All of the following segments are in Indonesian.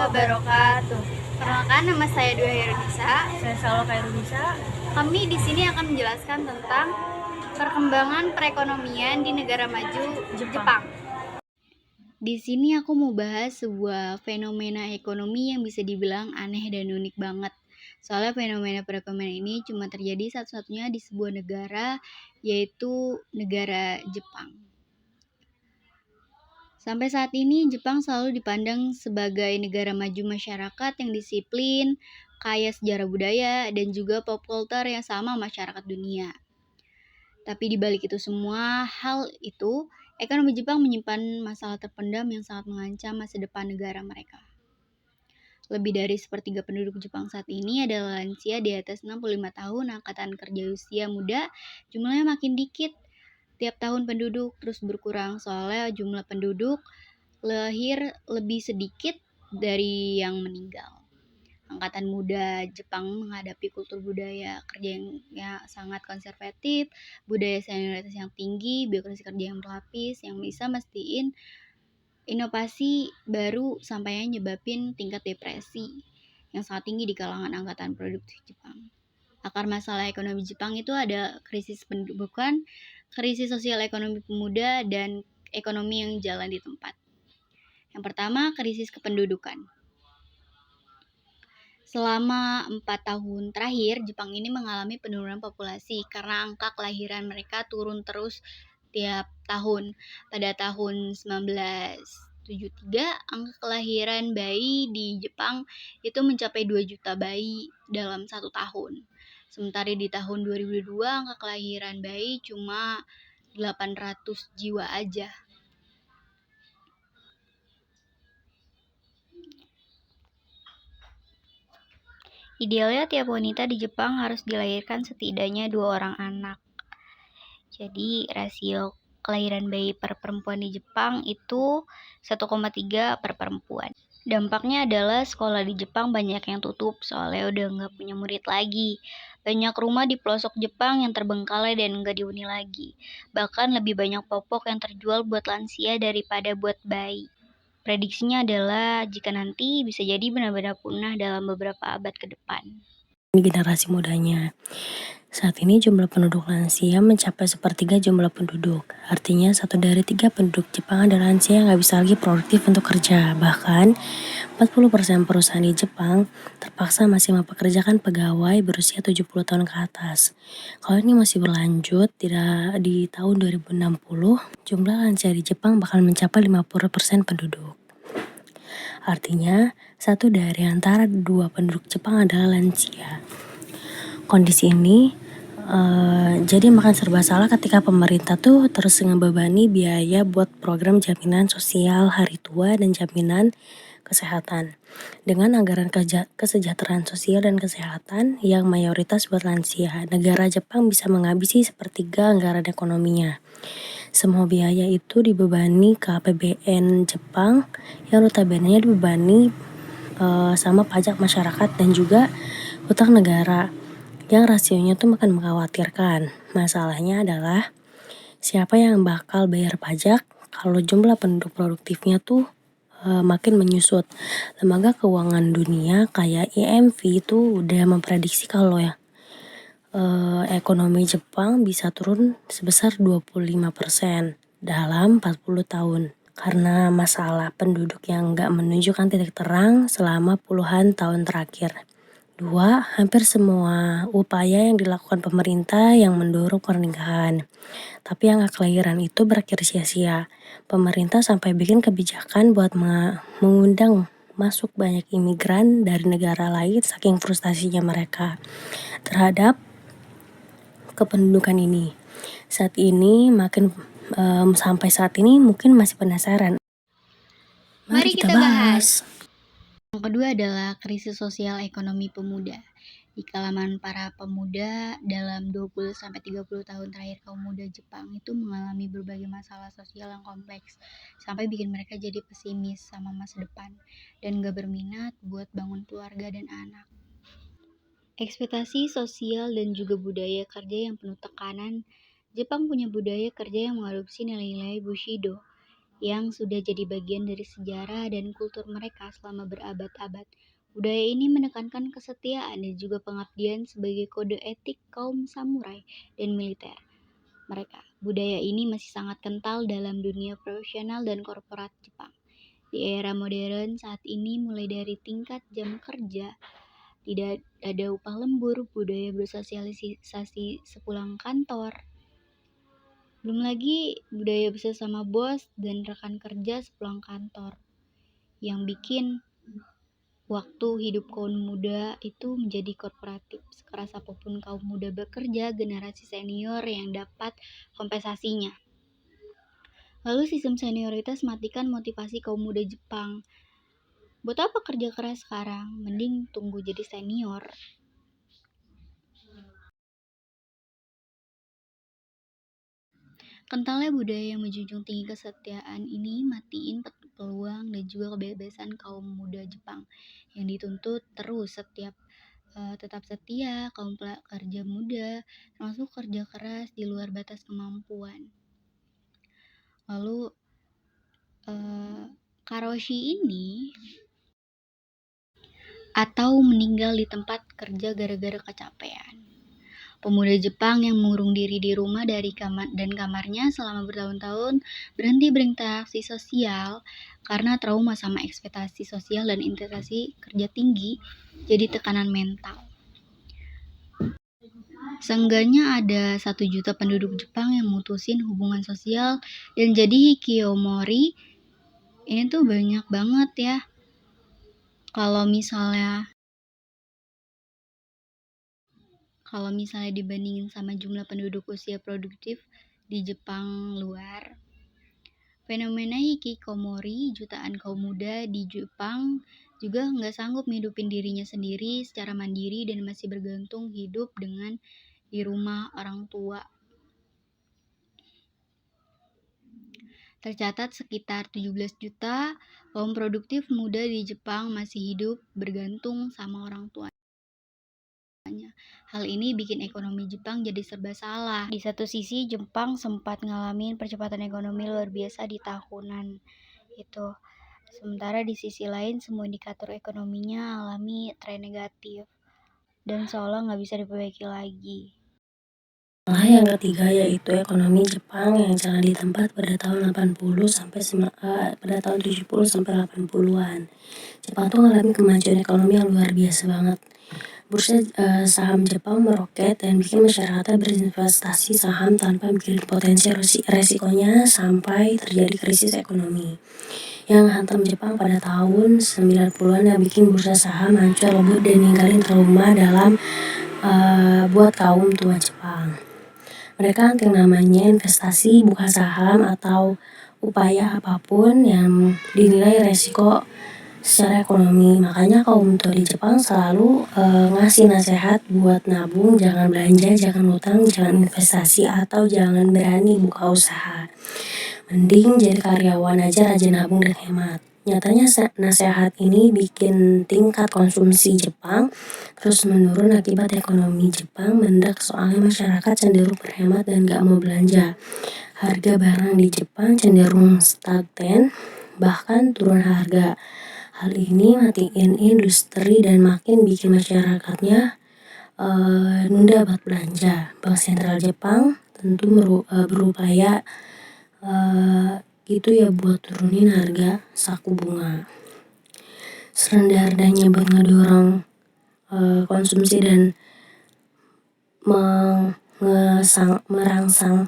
wabarakatuh. Perkenalkan, nama saya Dwi Hairunisa. Saya Saloka Hairunisa. Kami di sini akan menjelaskan tentang perkembangan perekonomian di negara maju Jepang. Di sini aku mau bahas sebuah fenomena ekonomi yang bisa dibilang aneh dan unik banget. Soalnya fenomena perekonomian ini cuma terjadi satu-satunya di sebuah negara, yaitu negara Jepang. Sampai saat ini, Jepang selalu dipandang sebagai negara maju masyarakat yang disiplin, kaya sejarah budaya, dan juga pop culture yang sama masyarakat dunia. Tapi di balik itu semua, hal itu, ekonomi Jepang menyimpan masalah terpendam yang sangat mengancam masa depan negara mereka. Lebih dari sepertiga penduduk Jepang saat ini adalah lansia di atas 65 tahun, angkatan kerja usia muda, jumlahnya makin dikit. Tiap tahun penduduk terus berkurang soalnya jumlah penduduk lahir lebih sedikit dari yang meninggal. Angkatan muda Jepang menghadapi kultur budaya kerja yang sangat konservatif, budaya senioritas yang tinggi, birokrasi kerja yang berlapis, yang bisa mestiin inovasi baru sampai nyebabin tingkat depresi yang sangat tinggi di kalangan angkatan produktif Jepang. Akar masalah ekonomi Jepang itu ada krisis pendidikan, krisis sosial ekonomi pemuda, dan ekonomi yang jalan di tempat. Yang pertama, krisis kependudukan. Selama 4 tahun terakhir, Jepang ini mengalami penurunan populasi karena angka kelahiran mereka turun terus tiap tahun. Pada tahun 1973, angka kelahiran bayi di Jepang itu mencapai 2 juta bayi dalam 1 tahun. Sementara di tahun 2002, angka kelahiran bayi cuma 800 jiwa aja. Idealnya tiap wanita di Jepang harus dilahirkan setidaknya 2 orang anak. Jadi rasio kelahiran bayi per perempuan di Jepang itu 1,3 per perempuan. Dampaknya adalah sekolah di Jepang banyak yang tutup soalnya udah nggak punya murid lagi. Banyak rumah di pelosok Jepang yang terbengkalai dan nggak dihuni lagi. Bahkan lebih banyak popok yang terjual buat lansia daripada buat bayi. Prediksinya adalah jika nanti bisa jadi benar-benar punah dalam beberapa abad ke depan. Generasi mudanya. Saat ini jumlah penduduk lansia mencapai sepertiga jumlah penduduk. Artinya 1 dari 3 penduduk Jepang adalah lansia yang nggak bisa lagi produktif untuk kerja. Bahkan 40% perusahaan di Jepang terpaksa masih mempekerjakan pegawai berusia 70 tahun ke atas. Kalau ini masih berlanjut, di tahun 2060, jumlah lansia di Jepang bakal mencapai 50% penduduk. Artinya, 1 dari antara 2 penduduk Jepang adalah lansia. Kondisi ini jadi makan serba salah ketika pemerintah tuh terus ngebebani biaya buat program jaminan sosial hari tua dan jaminan kesehatan. Dengan anggaran kesejahteraan sosial dan kesehatan yang mayoritas buat lansia, negara Jepang bisa menghabisi sepertiga anggaran ekonominya. Semua biaya itu dibebani ke APBN Jepang yang notabene dibebani sama pajak masyarakat dan juga utang negara yang rasionya tuh makin mengkhawatirkan. Masalahnya adalah siapa yang bakal bayar pajak kalau jumlah penduduk produktifnya tuh makin menyusut. Lembaga keuangan dunia kayak IMF itu udah memprediksi kalau ekonomi Jepang bisa turun sebesar 25% dalam 40 tahun. Karena masalah penduduk yang nggak menunjukkan titik terang selama puluhan tahun terakhir. 2, hampir semua upaya yang dilakukan pemerintah yang mendorong pernikahan. Tapi angka kelahiran itu berakhir sia-sia. Pemerintah sampai bikin kebijakan buat mengundang masuk banyak imigran dari negara lain saking frustasinya mereka terhadap kependudukan ini. Sampai saat ini mungkin masih penasaran. Mari kita bahas. Yang kedua adalah krisis sosial ekonomi pemuda. Di kalangan para pemuda dalam 20-30 tahun terakhir, kaum muda Jepang itu mengalami berbagai masalah sosial yang kompleks sampai bikin mereka jadi pesimis sama masa depan dan gak berminat buat bangun keluarga dan anak. Ekspektasi sosial dan juga budaya kerja yang penuh tekanan. Jepang punya budaya kerja yang mengadopsi nilai-nilai Bushido yang sudah jadi bagian dari sejarah dan kultur mereka selama berabad-abad. Budaya ini menekankan kesetiaan dan juga pengabdian sebagai kode etik kaum samurai dan militer mereka. Budaya ini masih sangat kental dalam dunia profesional dan korporat Jepang. Di era modern saat ini, mulai dari tingkat jam kerja, tidak ada upah lembur, budaya bersosialisasi sepulang kantor, belum lagi budaya bersama bos dan rekan kerja sepulang kantor, yang bikin waktu hidup kaum muda itu menjadi korporatif. Sekeras apapun kaum muda bekerja, generasi senior yang dapat kompensasinya. Lalu sistem senioritas matikan motivasi kaum muda Jepang. Buat apa kerja keras sekarang? Mending tunggu jadi senior. Kentalnya budaya yang menjunjung tinggi kesetiaan ini matiin peluang dan juga kebebasan kaum muda Jepang yang dituntut terus tetap setia kaum pekerja muda, termasuk kerja keras di luar batas kemampuan. Lalu karoshi ini atau meninggal di tempat kerja gara-gara kecapean. Pemuda Jepang yang mengurung diri di rumah dari kamarnya selama bertahun-tahun berhenti berinteraksi sosial karena trauma sama ekspektasi sosial dan intensitas kerja tinggi jadi tekanan mental. Seenggaknya ada 1 juta penduduk Jepang yang mutusin hubungan sosial dan jadi hikikomori. Ini tuh banyak banget ya. Kalau misalnya dibandingin sama jumlah penduduk usia produktif di Jepang luar, fenomena hikikomori, jutaan kaum muda di Jepang juga nggak sanggup hidupin dirinya sendiri secara mandiri dan masih bergantung hidup dengan di rumah orang tua. Tercatat sekitar 17 juta kaum produktif muda di Jepang masih hidup bergantung sama orang tuanya. Hal ini bikin ekonomi Jepang jadi serba salah. Di satu sisi, Jepang sempat ngalamin percepatan ekonomi luar biasa di tahunan itu. Sementara di sisi lain, semua indikator ekonominya alami tren negatif dan seolah nggak bisa diperbaiki lagi. Masalah yang ketiga yaitu ekonomi Jepang yang jangan di tempat pada tahun 80 pada tahun 70 sampai 80-an. Jepang tuh ngalamin kemajuan ekonomi yang luar biasa banget. Bursa saham Jepang meroket dan bikin masyarakatnya berinvestasi saham tanpa mikirin potensi resikonya sampai terjadi krisis ekonomi yang hantam Jepang pada tahun 90-an yang bikin bursa saham hancur lebur dan ninggalin trauma dalam buat kaum tua Jepang. Mereka anting namanya investasi bukan saham atau upaya apapun yang dinilai resiko secara ekonomi. Makanya kaum tua di Jepang selalu ngasih nasihat buat nabung, jangan belanja, jangan utang, jangan investasi, atau jangan berani buka usaha. Mending jadi karyawan aja, rajin nabung dan hemat. Nyatanya nasihat ini bikin tingkat konsumsi Jepang terus menurun akibat ekonomi Jepang mendak, soalnya masyarakat cenderung berhemat dan gak mau belanja. Harga barang di Jepang cenderung stagnan, bahkan turun harga. Hal ini matiin industri dan makin bikin masyarakatnya nunda buat belanja. Bank Sentral Jepang tentu berupaya gitu ya buat turunin harga saku bunga. Serendah-rendahnya buat ngedorong konsumsi dan merangsang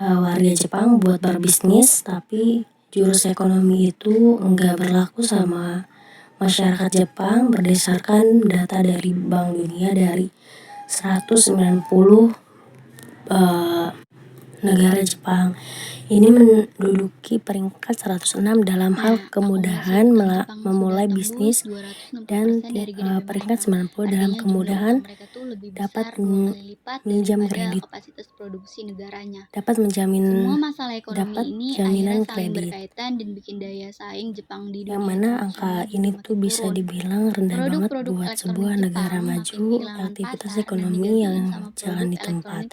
warga Jepang buat berbisnis, tapi jurus ekonomi itu enggak berlaku sama masyarakat Jepang berdasarkan data dari Bank Dunia dari 190 negara Jepang. Ini menduduki peringkat 106 dalam hal kemudahan memulai bisnis dan peringkat 90 dalam kemudahan dapat minjam kredit, dapat menjamin jaminan kredit. Yang mana angka ini tuh bisa dibilang rendah banget buat sebuah negara maju. Aktivitas ekonomi yang jalan di tempat,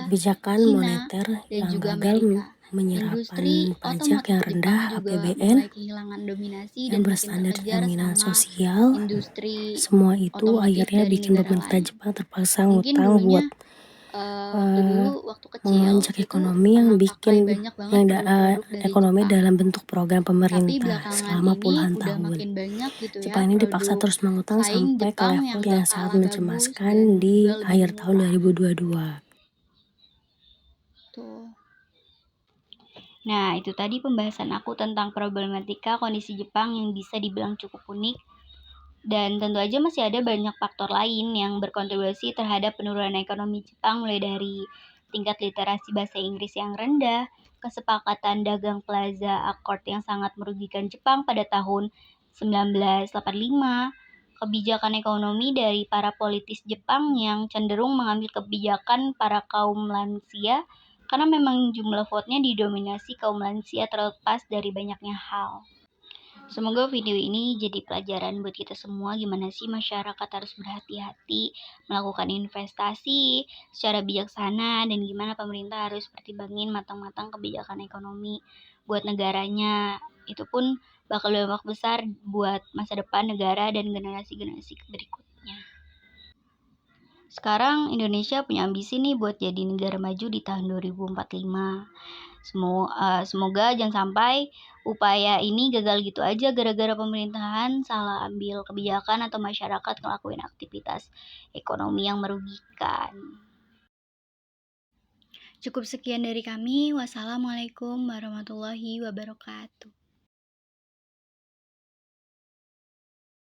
kebijakan moneter yang gagal menyerapkan Industri pajak yang otomotif rendah, Jepang juga APBN mulai kehilangan dominasi yang dan makin berstandar terkejar jaminan sama sosial. industri Semua itu otomotif akhirnya dari bikin negara pemerintah lain. Jepang terpaksa Mungkin ngutang buat dulunya waktu kecil mengonjak itu ekonomi yang pernah pakai bikin banyak banget produk-produk dari ekonomi Jepang. dalam bentuk program Tapi pemerintah belakangan selama ini puluhan udah tahun. makin banyak gitu ya Jepang ini dipaksa produk terus mengutang saing sampai ke Jepang level yang yang gak sangat kalah bagus mencemaskan dan di juga lebih akhir tahun murah. 2022. Tuh. Nah, itu tadi pembahasan aku tentang problematika kondisi Jepang yang bisa dibilang cukup unik. Dan tentu aja masih ada banyak faktor lain yang berkontribusi terhadap penurunan ekonomi Jepang, mulai dari tingkat literasi bahasa Inggris yang rendah, kesepakatan dagang Plaza Accord yang sangat merugikan Jepang pada tahun 1985, kebijakan ekonomi dari para politis Jepang yang cenderung mengambil kebijakan para kaum lansia karena memang jumlah vote-nya didominasi kaum lansia terlepas dari banyaknya hal. Semoga video ini jadi pelajaran buat kita semua gimana sih masyarakat harus berhati-hati melakukan investasi secara bijaksana dan gimana pemerintah harus pertimbangin matang-matang kebijakan ekonomi buat negaranya. Itu pun bakal berdampak besar buat masa depan negara dan generasi-generasi berikutnya. Sekarang Indonesia punya ambisi nih buat jadi negara maju di tahun 2045. Semoga jangan sampai upaya ini gagal gitu aja gara-gara pemerintahan salah ambil kebijakan atau masyarakat ngelakuin aktivitas ekonomi yang merugikan. Cukup sekian dari kami. Wassalamualaikum warahmatullahi wabarakatuh.